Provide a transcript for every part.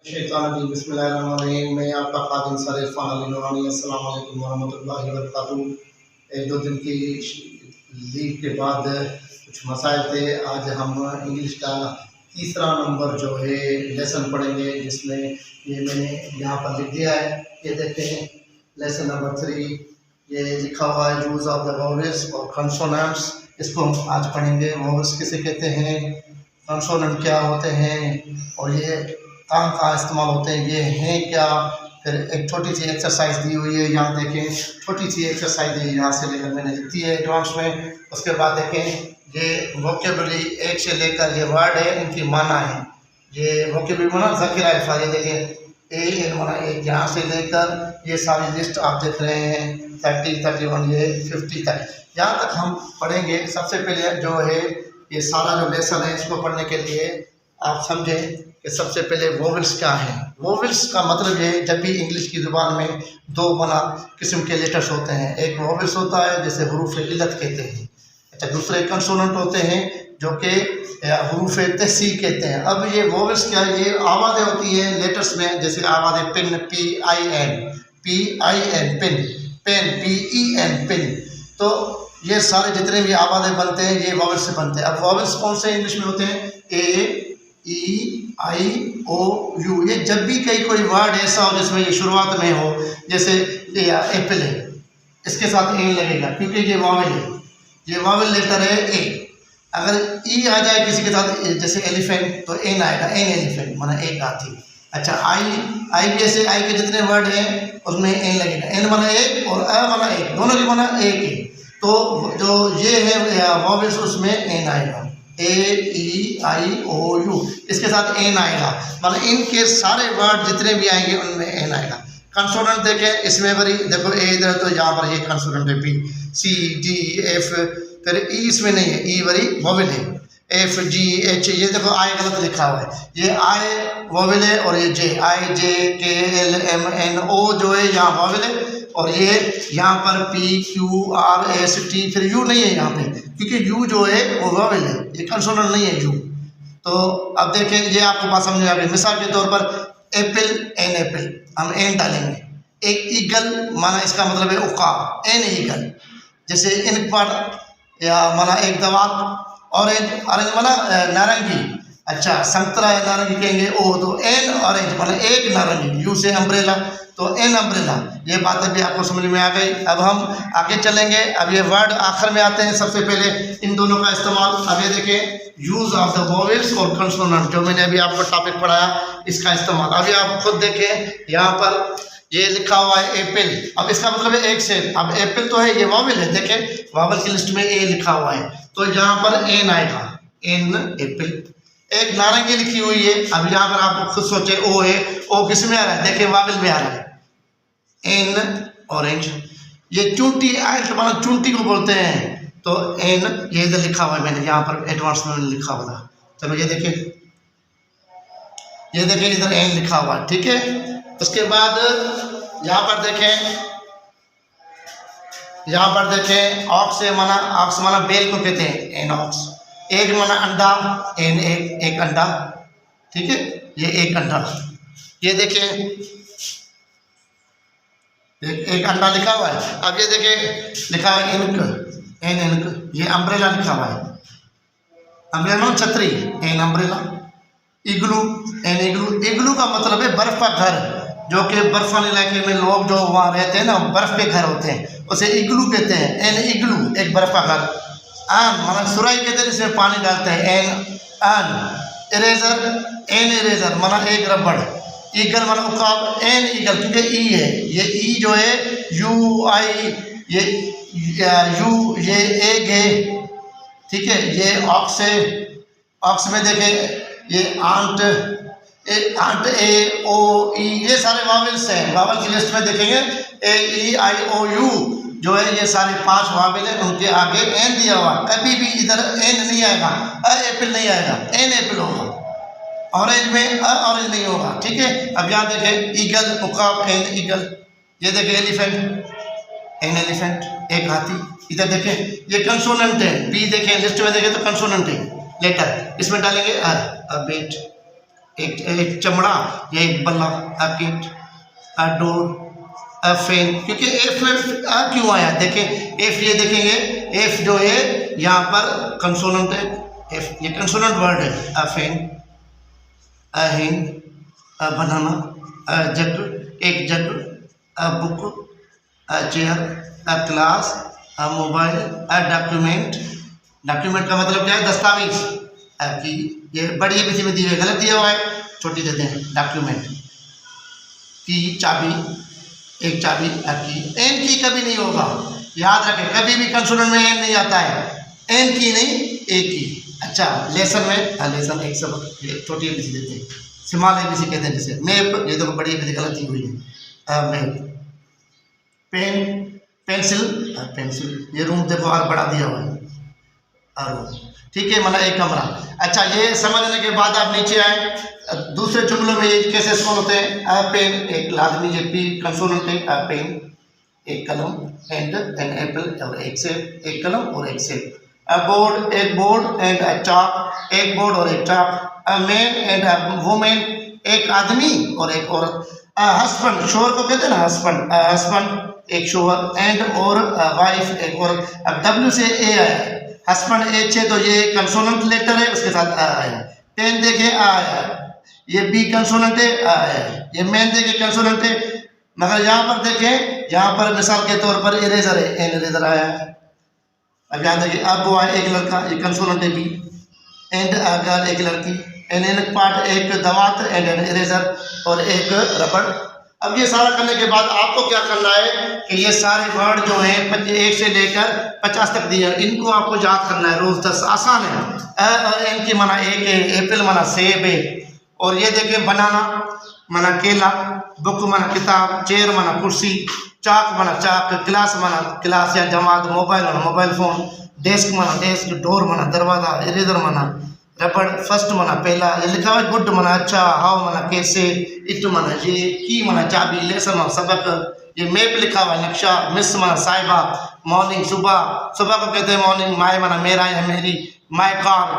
शैतानिर्रजीम बिस्मिल्लाहिर्रहमानिर्रहीम। मैं आपका खादिम सर इरफान अली नूरानी। अस्सलाम वालेकुम वरहमतुल्लाहि वबरकातुहू। एक दो दिन की लीव के बाद कुछ मसाइल थे। आज हम इंग्लिश का तीसरा नंबर जो है लेसन पढ़ेंगे, जिसमें ये मैंने यहाँ पर लिख दिया है। ये देखते हैं लेसन नंबर 3, ये लिखा हुआ है यूज़ ऑफ द वोवेल्स और कंसोनेंट्स। इसको हम आज पढ़ेंगे। वोवेल्स किसे कहते हैं, कंसोनेंट क्या होते हैं और ये कहाँ इस्तेमाल होते हैं, ये हैं क्या। फिर एक छोटी सी एक्सरसाइज दी हुई है, यहाँ देखें छोटी सी एक्सरसाइज है, यहाँ से लेकर मैंने लिखी है एडवांस में। उसके बाद देखें ये वोकेबलरी एक से लेकर ये वर्ड है, इनकी माना है। ये वोकेबलरी माना ज़ख़ीरा अल्फाज, ये देखें ए माना एक, यहाँ से लेकर ये सारी लिस्ट आप देख रहे हैं 30, 31, ये 50 तक, यहाँ तक हम पढ़ेंगे। सबसे पहले जो है ये सारा जो लेसन है, इसको पढ़ने के लिए आप समझें कि सबसे पहले वोवेल्स क्या है। वोवेल्स का मतलब ये, जब भी इंग्लिश की ज़ुबान में दो बना किस्म के लेटर्स होते हैं। एक वोवेल्स होता है जिसे हरूफ इल्लत कहते हैं। अच्छा, दूसरे कंसोनेंट होते हैं जो कि हरूफ तहसील कहते हैं। अब ये वोवेल्स क्या है, ये आवाज़ें होती हैं लेटर्स में, जैसे आवाज़ें pin, PIN, pin, pen, PEN, pin. तो ये सारे जितने भी आवाज़ें बनते हैं ये वोवेल्स से बनते हैं। अब वोवेल्स कौन से इंग्लिश में होते हैं, AEIOU। ये जब भी कहीं कोई वर्ड ऐसा हो जिसमें ये शुरुआत में हो, जैसे एप्पल है, इसके साथ ए लगेगा क्योंकि ये वावल है, ये वावल लेटर है ए। अगर ई आ जाए किसी के साथ, जैसे एलिफेंट, तो एन आएगा, एन एलिफेंट माना एक हाथी। अच्छा, आई भी ऐसे, आई के जितने वर्ड हैं उसमें एन लगेगा, एन माना एक और अ माना एक, दोनों की माना एक है। तो जो ये है वावल्स, उसमें एन आएगा, AEIOU, इसके साथ एन आएगा, मतलब इनके सारे वर्ड जितने भी आएंगे उनमें एन आएगा। कंसोनेंट देखें, इसमें बड़ी देखो ए इधर, तो यहाँ पर ये कंसोनेंट है BCDF, फिर ई इसमें नहीं है, ई बड़ी वोवेल है, FGH। ये देखो आई गलत लिखा हुआ है, ये आई वोवेल है और ये जे, IJKLMNO जो है यहाँ वोवेल है, और ये यहाँ पर PQRST, फिर यू नहीं है यहाँ पे, क्योंकि यू जो है वो वोवेल है, ये कंसोनेंट नहीं है यू। तो अब देखें, ये आपको बात समझ में आ गई। मिसाल के तौर पर एप्पल, एन एप्पल, हम एन डालेंगे। एक ईगल माना इसका मतलब है उकाब, एन ईगल। जैसे इन पर या माना एक दवा, ऑरेंज, ऑरेंज माना नारंगी। अच्छा, संतरा या नारंगी कहेंगे ओ, तो एन ऑरेंज माना एक नारंगी, यू से अम्ब्रेला, तो एन अम्ब्रेला। ये बातें भी आपको समझ में आ गई। अब हम आगे चलेंगे। अब ये वर्ड आखिर में आते हैं, सबसे पहले इन दोनों का इस्तेमाल। अब ये देखें यूज़ ऑफ द वोवेल्स और कंसोनेंट, जो मैंने अभी आपको टॉपिक पढ़ाया, इसका इस्तेमाल। अभी आप खुद देखें, यहाँ पर ये लिखा हुआ है एप्पल, अब इसका मतलब है एक से। अब एप्पल तो है, ये वोवेल है, देखें वोवेल की लिस्ट में ए लिखा हुआ है, तो यहाँ पर एन आएगा, एन एप्पल। एक नारंगी लिखी हुई है, अब यहाँ पर आप खुद सोचे ओ है, ओ किस में आ रहा है, देखें वोवेल में आ रहा है, एन ऑरेंज। ये चूंटी, आइट माना चूंटी को बोलते हैं, तो एन, ये इधर लिखा हुआ है, मैंने यहाँ पर एडवांस में लिखा हुआ था। चलो ये देखें, ये देखें इधर एन लिखा हुआ है, ठीक है। उसके बाद यहाँ पर देखें, यहाँ पर देखें ऑक्स है माना, ऑक्स माना बेल को कहते हैं, एन ऑक्स। एक माना अंडा, एन एक, एक अंडा, ठीक है, ये एक अंडा। ये देखें एक अंडा लिखा हुआ है। अब ये देखें लिखा हुआ है इनक, एन इनक। ये अम्ब्रेला लिखा हुआ है, अम्ब्रेला छतरी, एन अम्ब्रेला। इग्लू, एन इग्लू। इग्लू का मतलब है बर्फ का घर, जो कि बर्फ वाले इलाके में लोग जो वहाँ रहते हैं ना, बर्फ के घर होते हैं, उसे इग्लू कहते हैं, एन इग्लू, एक बर्फ का घर। आन माना सुराई कहते हैं, जिसमें पानी डालते हैं, एन आन। इरेजर, एन इरेजर माना एक रबड़। ईगल माना उकाब, एन ईगल, क्योंकि ई है, ये ई जो है UI, ये यू, ये एक है, ठीक है। ये ऑक्स है, ऑक्स में देखें ये आंट, आंट AOE, ये सारे वावेल्स हैं। वावल की लिस्ट में देखेंगे AEIOU जो है, ये सारे 5 वावेल हैं, उनके आगे एन दिया हुआ। कभी भी इधर एन नहीं आएगा, एप्पल नहीं आएगा, एन एप्पल होगा। ऑरेंज में ऑरेंज नहीं होगा, ठीक है। अब यहाँ देखें ईगल, उकाब, एन ईगल। ये देखें एलिफेंट, एन एलिफेंट, एक हाथी। इधर देखें ये कंसोनेंट है, बी देखें लिस्ट में देखें तो कंसोनेंट है लेटर, इसमें डालेंगे अ बेट, एक चमड़ा या एक बल्ला, अ kit, a door, a fan. क्योंकि एफ क्यों आया, देखें एफ, ये देखेंगे एफ जो है यहाँ पर कंसोनेंट है, एफ ये कंसोनेंट वर्ड है। A fan, a hand, a banana, a jug, एक jug, a book, a chair, a class, a mobile, a document. Document का मतलब क्या है, दस्तावेज। कि ये बड़ी ABC में दी हुई, गलत दिया हुआ है, छोटी देते हैं। डॉक्यूमेंट की, चाबी, एक चाबी, की। एन की कभी नहीं होगा, याद रखें, कभी भी कंसोनेंट में एन नहीं आता है, एन की नहीं, ए की। अच्छा, लेसन में लेसन एक सबक, ये छोटी ABC देते हैं, स्मॉल ABC कहते हैं जिसे। मैप, ये तो बड़ी ABC गलत दी हुई है, मैप। पेन, पेंसिल, पेंसिल, ये रूम देखो और बड़ा दिया हुआ है, और ठीक है, मतलब एक कमरा। अच्छा, ये समझने के बाद आप नीचे आए, दूसरे जुमलों में ये कैसे कौन होते हैं। अ पेन, एक लाजमी, ये पी कंसोनेंट है। अ पेन, एक कलम, एंड एन एप्पल, और एक सेब, एक कलम और एक सेब। अ बोर्ड, एक बोर्ड, एंड अ चाक, एक बोर्ड और एक chalk. A man and a woman, एक आदमी और एक औरत। अ हस्बैंड, शोहर को कहते हैं ना हस्बैंड, हस्बैंड एक शोहर, एंड और वाइफ एक औरत। अब डब्ल्यू से ए आया है, हस्बैंड एच है तो ये कंसोनेंट लेटर है, उसके साथ आ आया। पेन देखे आ आया, ये बी कंसोनेंट है, आ आया। ये मैन देखे कंसोनेंट है, मगर यहाँ पर देखें, यहाँ पर मिसाल के तौर पर इरेजर है, एन इरेजर आया है। अब यहाँ देखिए, अब वो एक लड़का, ये कंसोनेंट है बी, एंड गर्ल एक लड़की, एन एन पार्ट एक दवात, एंड एन इरेजर और एक रबड़। अब ये सारा करने के बाद आपको क्या करना है कि ये सारे वर्ड जो हैं 1 से लेकर 50 तक दिए हैं, इनको आपको याद करना है रोज 10, आसान है। एन की माना एक है, एप्पल माना सेब है, और ये देखें बनाना माना केला, बुक माना किताब, चेयर माना कुर्सी, चाक माना चाक, क्लास माना क्लास या जमात, मोबाइल माना मोबाइल फ़ोन, डेस्क माना डेस्क, डोर माना दरवाज़ा, इरेजर माना रबड़, फर्स्ट माना पहला, ये लिखा हुआ है गुड माना अच्छा, हाउ माना कैसे, इट माना ये, की माना चाबी, लेसन माना सबक, ये मैप लिखा हुआ है नक्शा, मिस माना साहिबा, मॉर्निंग सुबह, सुबह को कहते हैं मॉर्निंग, माय माना मेरा या मेरी, माय कार,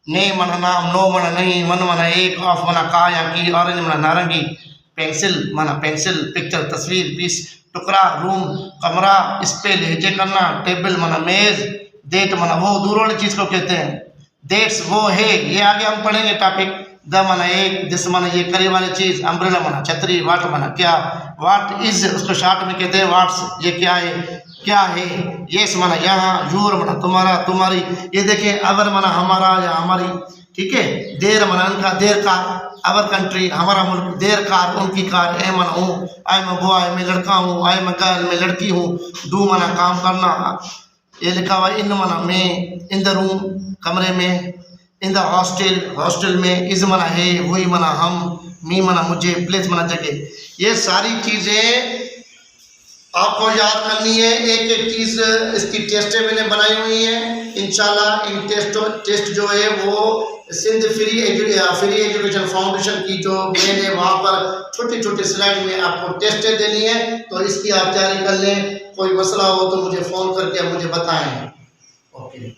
ने माना नाम, नो माना नहीं, वन माना एक, ऑफ माना का या की, ऑरेंज माना नारंगी, पेंसिल माना पेंसिल, पिक्चर तस्वीर, पीस टुकड़ा, रूम कमरा, स्पेल हेजे करना, टेबल माना मेज, डेट माना वो दूर वाली चीज़ को कहते हैं, डेट्स वो है, ये आगे हम पढ़ेंगे टॉपिक। द माना एक, दिस माना ये करीब वाली चीज़, अम्ब्रेला माना छतरी, वाट माना क्या, वाट इज उसको शॉर्ट में कहते हैं वाट्स, ये क्या है, क्या है। यस माना यहाँ, यूर माना तुम्हारा तुम्हारी, ये देखें अवर माना हमारा या हमारी, ठीक है। देर माना उनका, देर कार, अवर कंट्री हमारा मुल्क, देर कार उनकी कार, ए माना हूँ, आई मैं बॉय मैं लड़का हूँ, आई मैं गर्ल मैं लड़की हूँ, डू माना काम करना, ये लिखा हुआ इन माना में, इन द रूम कमरे में, इन द हॉस्टल हॉस्टल में, इज मना है वही मना हम, मी मना मुझे, प्लेस मना जगह। ये सारी चीज़ें आपको याद करनी है, एक एक चीज़ इसकी टेस्टें मैंने बनाई हुई हैं इंशाल्लाह। इन टेस्ट जो है वो सिंध फ्री एजुकेशन फाउंडेशन की जो मैंने वहाँ पर छोटे छोटे स्लाइड में आपको टेस्टें देनी है, तो इसकी आप तैयारी कर लें। कोई मसला हो तो मुझे फ़ोन करके मुझे बताएं। ओके।